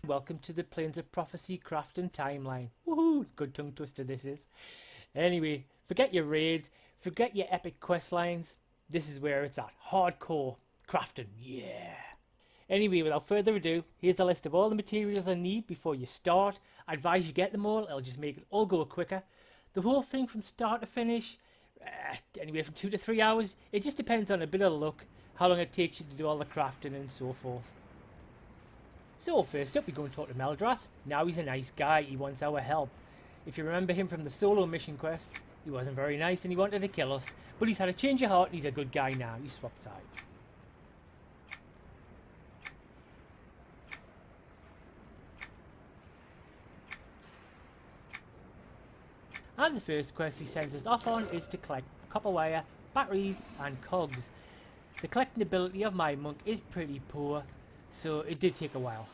Welcome to the Plains of Prophecy crafting timeline. Woohoo! Good tongue twister this is. Anyway, forget your raids, forget your epic quest lines. This is where it's at. Hardcore crafting. Yeah. Anyway, without further ado, here's a list of all the materials I need before you start. I advise you get them all, it'll just make it all go quicker. The whole thing from start to finish, anywhere from 2 to 3 hours. It just depends on a bit of luck, how long it takes you to do all the crafting and so forth. So first up we go and talk to Meldrath. Now he's a nice guy, he wants our help. If you remember him from the solo mission quests, he wasn't very nice and he wanted to kill us, but he's had a change of heart and he's a good guy now. He swapped sides. And the first quest he sends us off on is to collect copper wire, batteries and cogs. The collecting ability of my monk is pretty poor, so it did take a while.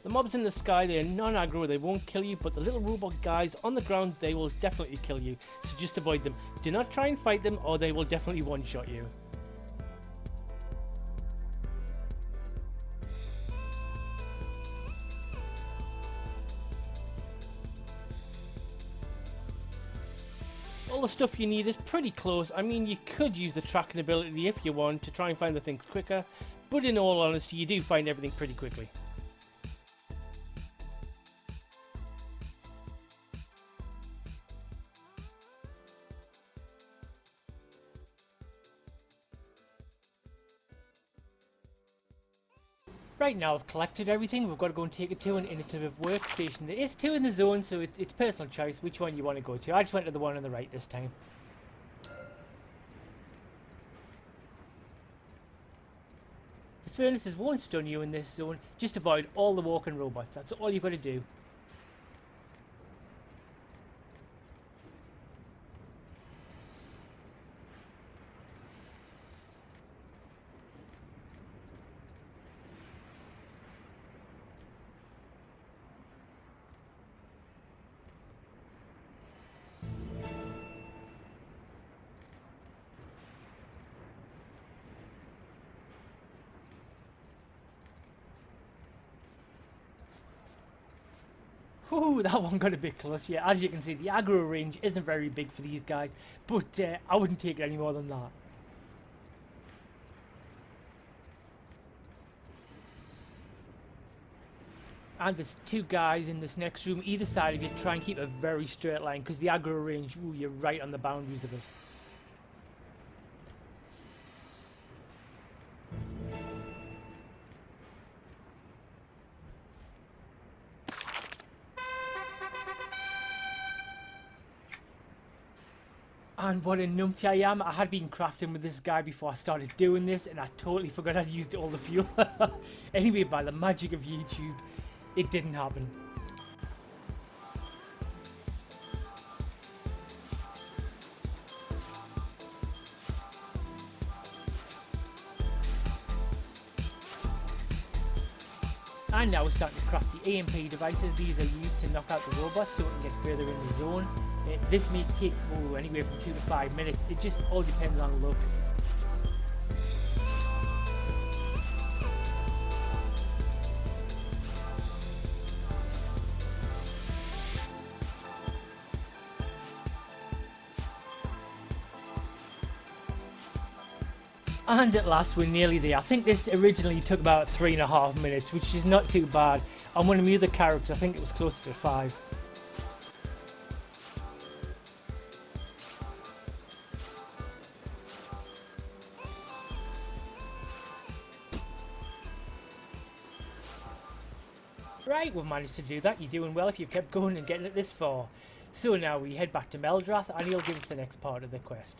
The mobs in the sky, they're non-aggro, they won't kill you, but the little robot guys on the ground, they will definitely kill you, so just avoid them. Do not try and fight them or they will definitely one-shot you. All the stuff you need is pretty close. I mean, you could use the tracking ability if you want to try and find the things quicker, but in all honesty, you do find everything pretty quickly. Right now I've collected everything, we've got to go and take it to an innovative workstation. There is two in the zone, so it's personal choice which one you want to go to. I just went to the one on the right this time. The furnaces won't stun you in this zone, just avoid all the walking robots, that's all you've got to do. Ooh, that one got a bit close. Yeah, as you can see, the aggro range isn't very big for these guys, but I wouldn't take it any more than that. And there's two guys in this next room, either side of you. Try and keep a very straight line, because the aggro range, ooh, you're right on the boundaries of it. And what a numpty I am. I had been crafting with this guy before I started doing this, and I totally forgot I'd used all the fuel. Anyway, by the magic of YouTube, it didn't happen. And now we're starting to craft the AMP devices. These are used to knock out the robots so we can get further in the zone. This may take anywhere from 2 to 5 minutes. It just all depends on luck. And at last we're nearly there. I think this originally took about 3.5 minutes, which is not too bad. On one of my other characters, I think it was closer to 5. Right, we've managed to do that. You're doing well if you've kept going and getting it this far. So now we head back to Meldrath and he'll give us the next part of the quest.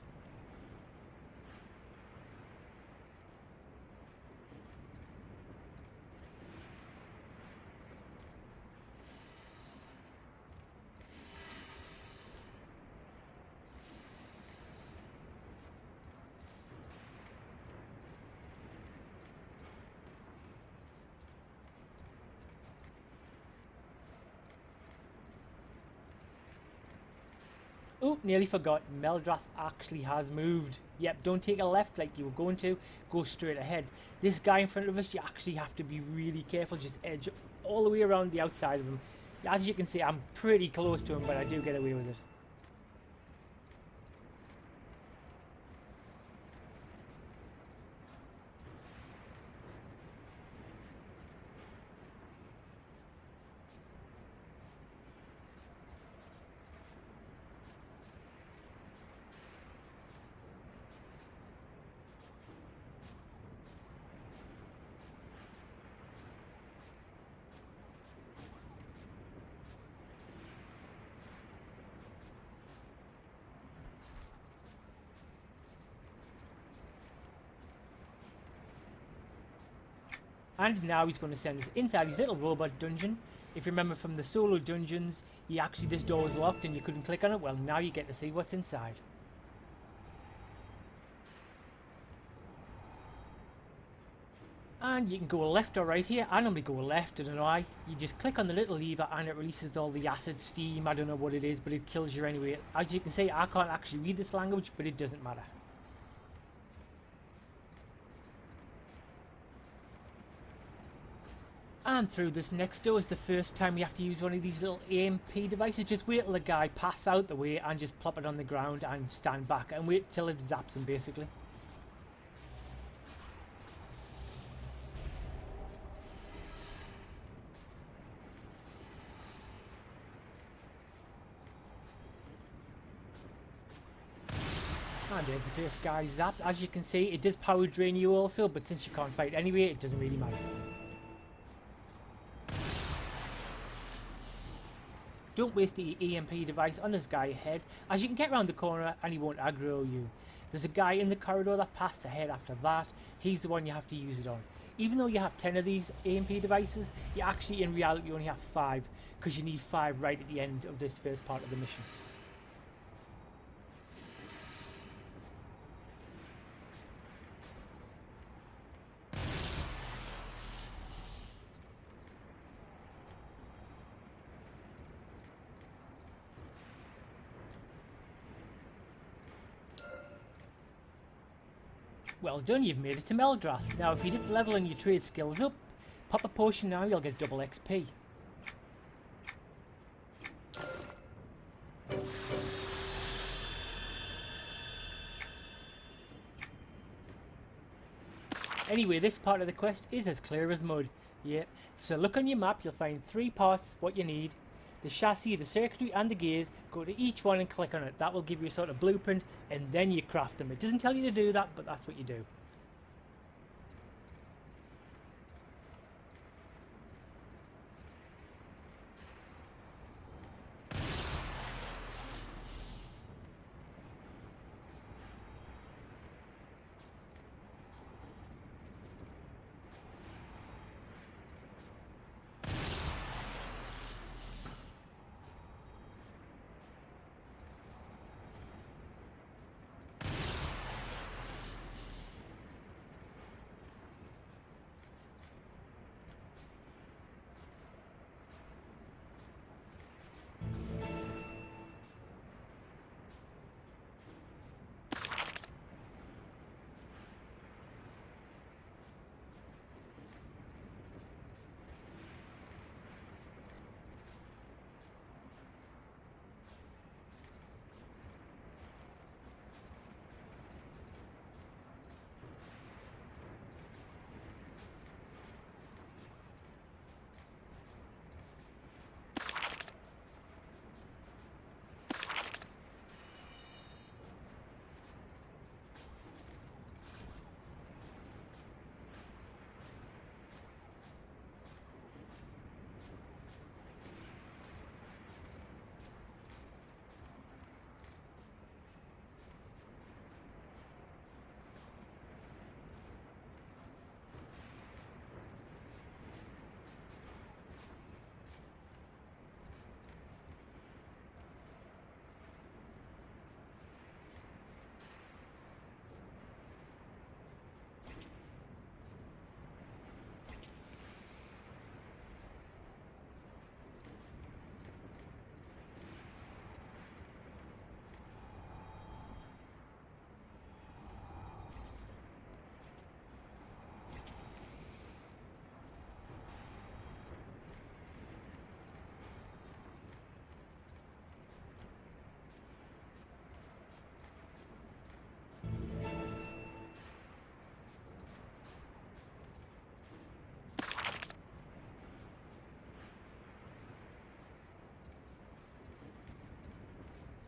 Oh, nearly forgot. Meldrath actually has moved. Yep, don't take a left like you were going to. Go straight ahead. This guy in front of us, you actually have to be really careful. Just edge all the way around the outside of him. As you can see, I'm pretty close to him, but I do get away with it. And now he's going to send us inside his little robot dungeon. If you remember from the solo dungeons, this door was locked and you couldn't click on it. Well, now you get to see what's inside. And you can go left or right here. I normally go left, I don't know why. You just click on the little lever and it releases all the acid, steam, I don't know what it is, but it kills you anyway. As you can see, I can't actually read this language, but it doesn't matter. And through this next door is the first time you have to use one of these little AMP devices. Just wait till the guy passes out the way and just plop it on the ground and stand back and wait till it zaps him basically. And there's the first guy zapped. As you can see, it does power drain you also, but since you can't fight anyway, it doesn't really matter. Don't waste the EMP device on this guy ahead, as you can get around the corner and he won't aggro you. There's a guy in the corridor that passed ahead after that. He's the one you have to use it on. Even though you have 10 of these EMP devices, you actually in reality only have 5, because you need 5 right at the end of this first part of the mission. Well done, you've made it to Meldrath. Now if you just leveling your trade skills up, pop a potion now, you'll get double XP. Anyway, this part of the quest is as clear as mud. Yep, so look on your map, you'll find 3 parts what you need. The chassis, the circuitry and the gears. Go to each one and click on it. That will give you a sort of blueprint and then you craft them. It doesn't tell you to do that, but that's what you do.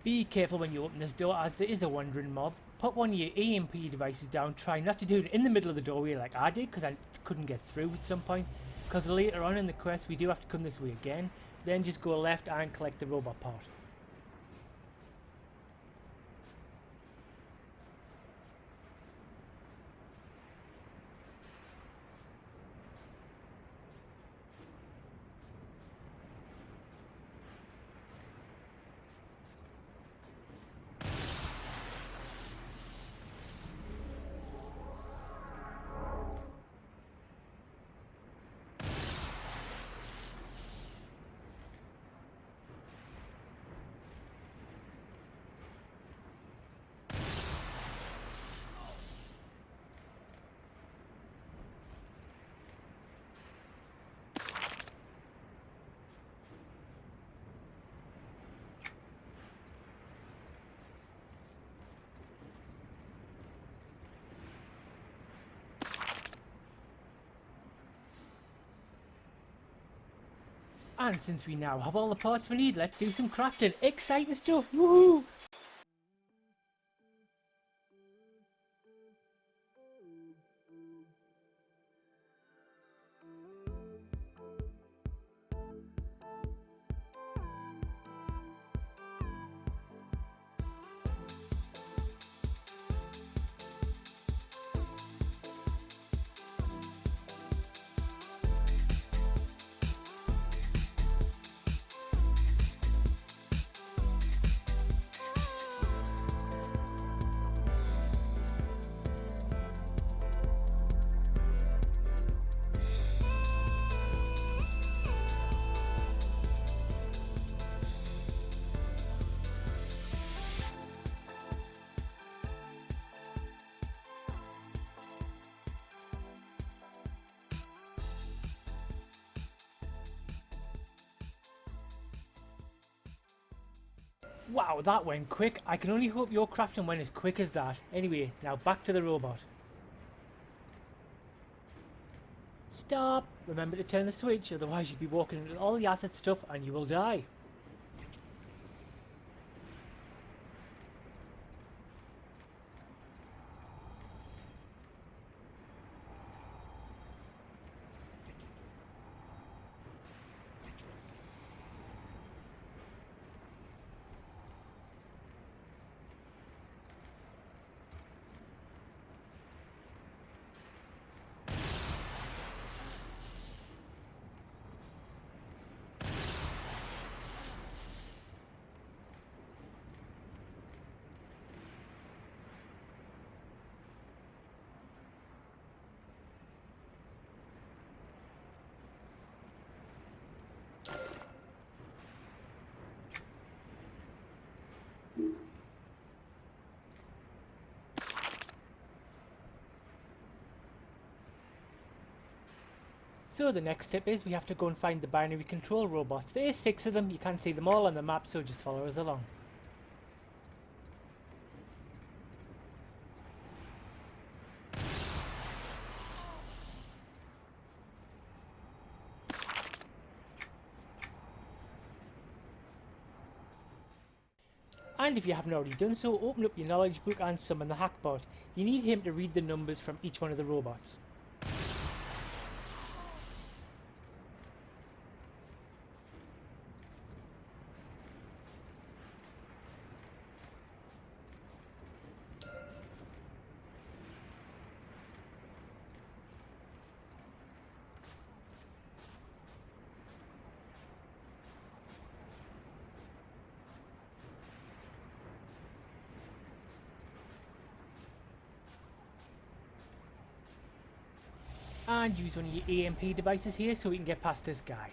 Be careful when you open this door, as there is a wandering mob. Put one of your EMP devices down. Try not to do it in the middle of the doorway like I did, because I couldn't get through at some point. Because later on in the quest we do have to come this way again. Then just go left and collect the robot part. And since we now have all the parts we need, let's do some crafting. Exciting stuff! Woohoo! Wow, that went quick. I can only hope your crafting went as quick as that. Anyway, now back to the robot. Stop! Remember to turn the switch, otherwise you'll be walking into all the acid stuff and you will die. So the next step is we have to go and find the binary control robots. There's 6 of them, you can't see them all on the map, so just follow us along. And if you haven't already done so, open up your knowledge book and summon the Hackbot. You need him to read the numbers from each one of the robots. And use one of your EMP devices here so we can get past this guy.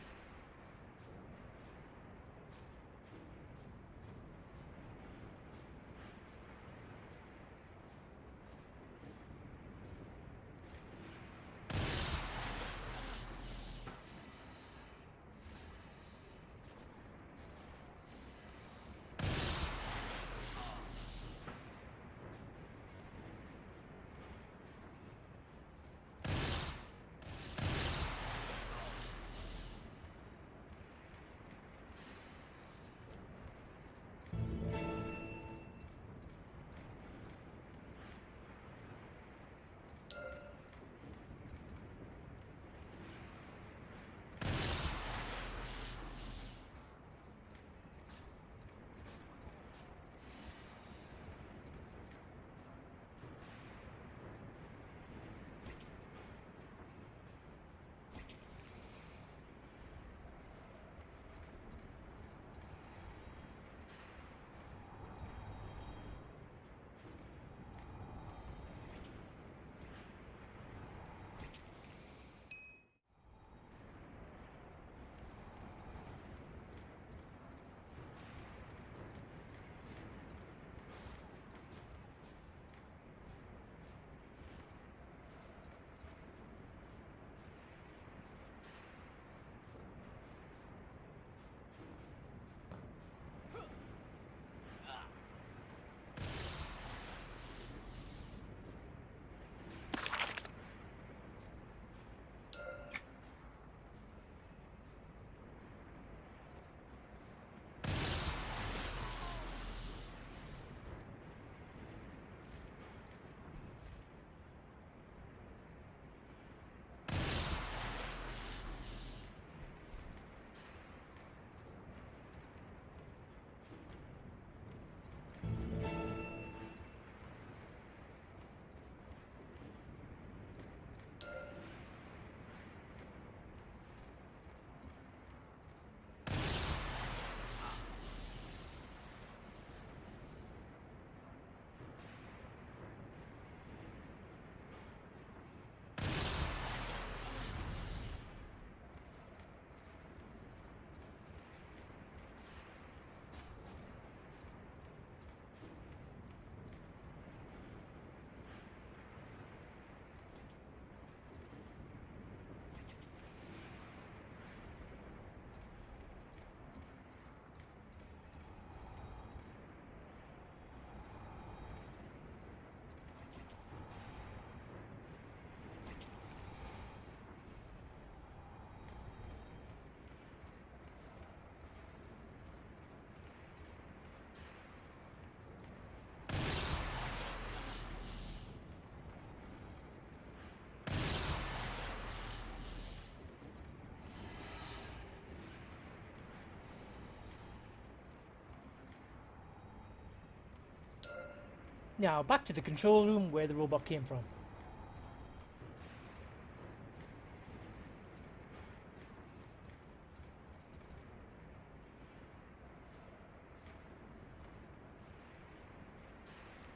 Now back to the control room where the robot came from.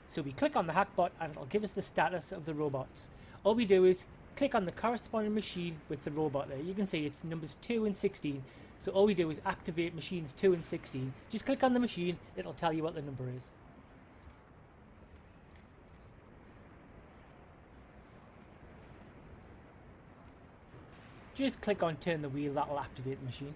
So we click on the hack bot and it'll give us the status of the robots. All we do is click on the corresponding machine with the robot there. You can see it's numbers 2 and 16. So all we do is activate machines 2 and 16. Just click on the machine, it'll tell you what the number is. Just click on turn the wheel, that'll activate the machine.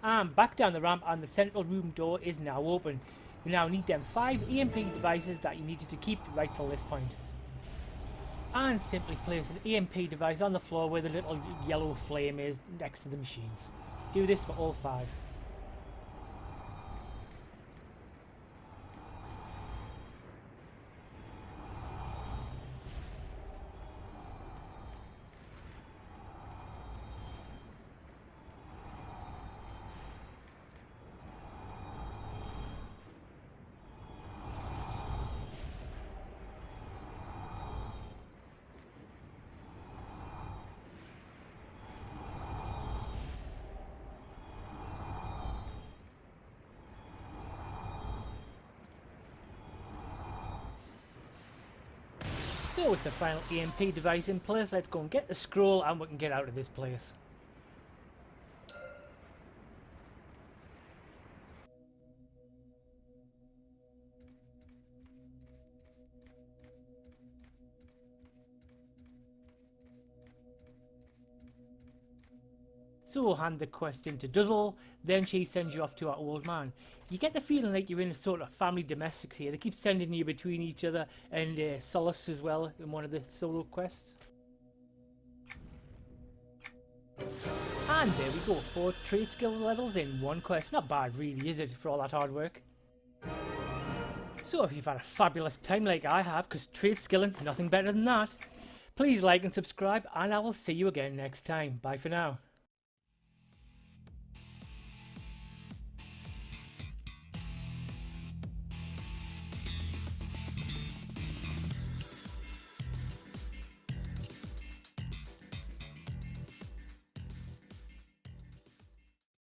And back down the ramp and the central room door is now open. You now need them 5 EMP devices that you needed to keep right till this point. And simply place an EMP device on the floor where the little yellow flame is next to the machines. Do this for all 5. So with the final EMP device in place, let's go and get the scroll and we can get out of this place. So we'll hand the quest in to Duzzle, then she sends you off to our old man. You get the feeling like you're in a sort of family domestics here. They keep sending you between each other, and Solace as well in one of the solo quests. And there we go, 4 trait skill levels in 1 quest. Not bad really, is it, for all that hard work? So if you've had a fabulous time like I have, because trait skilling, nothing better than that, please like and subscribe, and I will see you again next time. Bye for now.